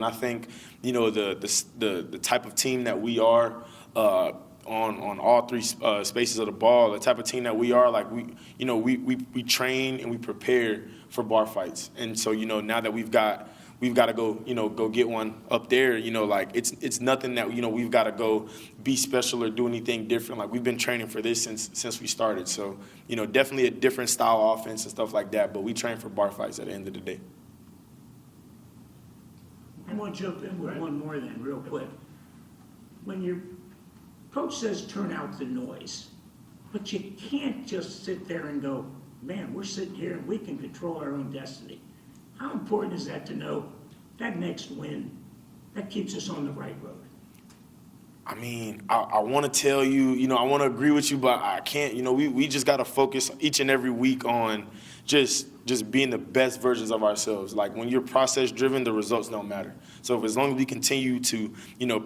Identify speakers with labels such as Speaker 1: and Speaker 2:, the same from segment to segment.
Speaker 1: And I think, the type of team that we are on all three spaces of the ball, the type of team that we are, like we train and we prepare for bar fights. And so, now that we've got to go get one up there, it's nothing that, we've got to go be special or do anything different. Like, we've been training for this since we started. So, definitely a different style offense and stuff like that, but we train for bar fights at the end of the day.
Speaker 2: I want to jump in with one more then, real quick. When your coach says turn out the noise, but you can't just sit there and go, man, we're sitting here and we can control our own destiny. How important is that to know that next win, that keeps us on the right road?
Speaker 1: I mean, I want to tell you, I want to agree with you, but I can't. We just got to focus each and every week on just being the best versions of ourselves. Like, when you're process driven, the results don't matter. So as long as we continue to,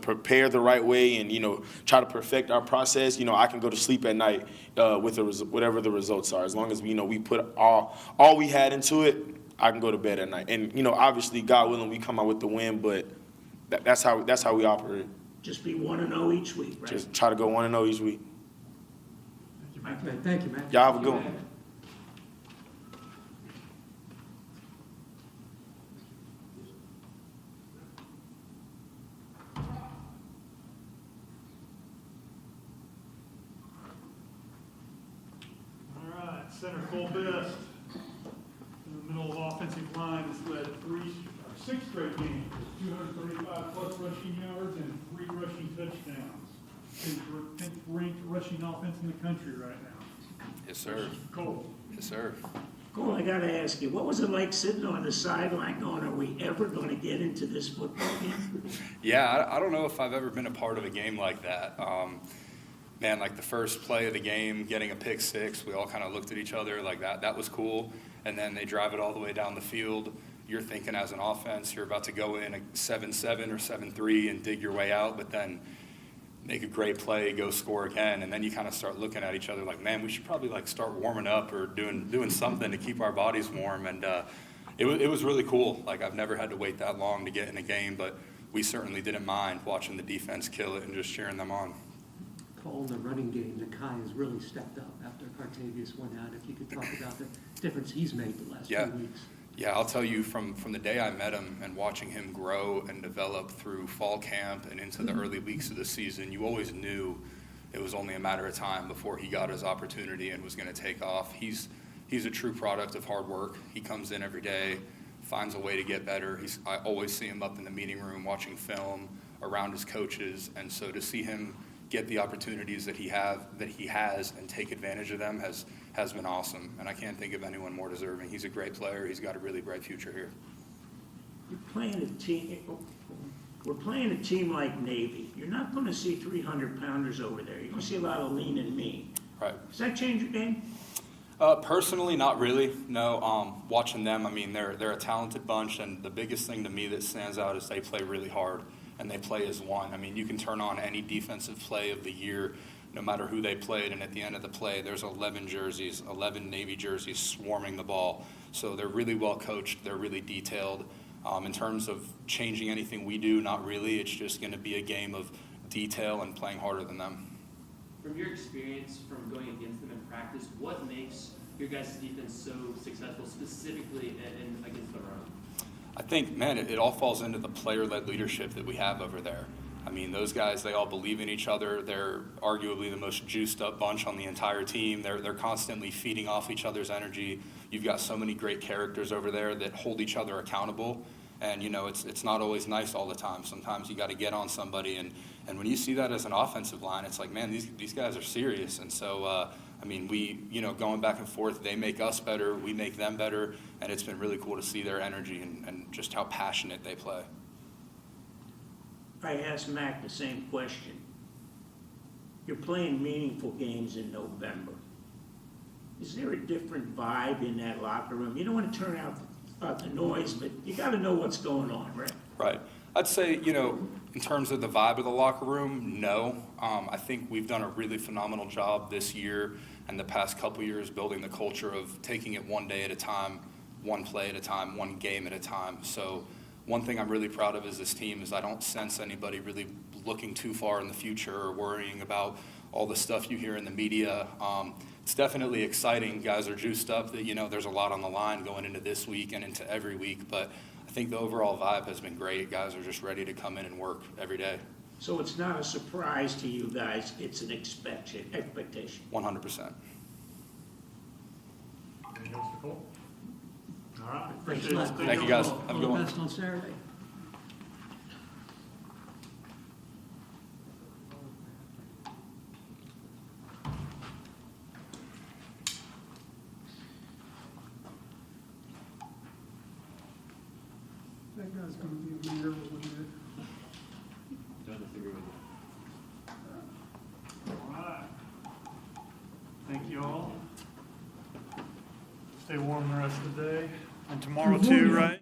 Speaker 1: prepare the right way and, try to perfect our process, I can go to sleep at night with whatever the results are. As long as we put all we had into it, I can go to bed at night. And, obviously, God willing, we come out with the win, but that's how we operate.
Speaker 2: Just be 1-0 each week, right?
Speaker 1: Just try to go 1-0 each week.
Speaker 2: Thank you, Matt. Thank you, Matt.
Speaker 1: Y'all have a good one.
Speaker 3: All right, center Cole Best. In the middle of offensive line has led 6 straight games, 235 plus rushing yards and 3 rushing touchdowns. 10th ranked rushing offense in the country right now.
Speaker 4: Yes, sir.
Speaker 3: Cole.
Speaker 4: Yes, sir.
Speaker 2: Cole, I got to ask you, what was it like sitting on the sideline going, are we ever going to get into this football game?
Speaker 4: Yeah, I don't know if I've ever been a part of a game like that. Man, like the first play of the game, getting a pick six, we all kind of looked at each other like that. That was cool. And then they drive it all the way down the field. You're thinking as an offense, you're about to go in a 7-7 or 7-3 and dig your way out, but then make a great play, go score again, and then you kind of start looking at each other like, man, we should probably start warming up or doing something to keep our bodies warm. And it was really cool. Like, I've never had to wait that long to get in a game, but we certainly didn't mind watching the defense kill it and just cheering them on.
Speaker 5: Cole, the running game, Nakai has really stepped up after Cartavius went out. If you could talk about the difference he's made the last few weeks.
Speaker 4: Yeah, I'll tell you, from the day I met him and watching him grow and develop through fall camp and into the early weeks of the season, you always knew it was only a matter of time before he got his opportunity and was going to take off. He's a true product of hard work. He comes in every day, finds a way to get better. I always see him up in the meeting room watching film around his coaches, and so to see him get the opportunities that he has and take advantage of them has been awesome. And I can't think of anyone more deserving. He's a great player. He's got a really bright future here.
Speaker 2: We're playing a team like Navy. You're not going to see 300-pounders over there. You're going to see a lot of lean and mean.
Speaker 4: Right.
Speaker 2: Does that change your game?
Speaker 4: Personally, not really. No. Watching them, I mean, they're a talented bunch, and the biggest thing to me that stands out is they play really hard. And they play as one. I mean, you can turn on any defensive play of the year, no matter who they played, and at the end of the play, there's 11 Navy jerseys swarming the ball. So they're really well coached. They're really detailed. In terms of changing anything we do, not really. It's just going to be a game of detail and playing harder than them.
Speaker 6: From your experience from going against them in practice, what makes your guys' defense so successful, specifically against the run?
Speaker 4: I think, man, it all falls into the player-led leadership that we have over there. I mean, those guys, they all believe in each other. They're arguably the most juiced-up bunch on the entire team. They're constantly feeding off each other's energy. You've got so many great characters over there that hold each other accountable. And, it's not always nice all the time. Sometimes you got to get on somebody. And when you see that as an offensive line, it's like, man, these guys are serious. And so, we, going back and forth, they make us better, we make them better, and it's been really cool to see their energy and just how passionate they play.
Speaker 2: I asked Mac the same question. You're playing meaningful games in November. Is there a different vibe in that locker room? You don't want to turn out the noise, but you got to know what's going on, right?
Speaker 4: Right. I'd say, in terms of the vibe of the locker room, no. I think we've done a really phenomenal job this year and the past couple years building the culture of taking it one day at a time, one play at a time, one game at a time. So one thing I'm really proud of is this team is I don't sense anybody really looking too far in the future or worrying about all the stuff you hear in the media. It's definitely exciting. Guys are juiced up that, you know, there's a lot on the line going into this week and into every week, but I think the overall vibe has been great. Guys are just ready to come in and work every day.
Speaker 2: So it's not a surprise to you guys, it's an expectation.
Speaker 4: 100%.
Speaker 3: Anything else, Nicole? All right,
Speaker 5: Thanks
Speaker 3: appreciate
Speaker 5: a
Speaker 3: it.
Speaker 5: lot.
Speaker 4: Thank you, guys.
Speaker 5: All
Speaker 4: Have a
Speaker 5: the
Speaker 4: good one.
Speaker 5: best on Saturday.
Speaker 7: That guy's gonna be a leader, wasn't it?
Speaker 3: All right. Thank you all. Stay warm the rest of the day. And tomorrow too, right?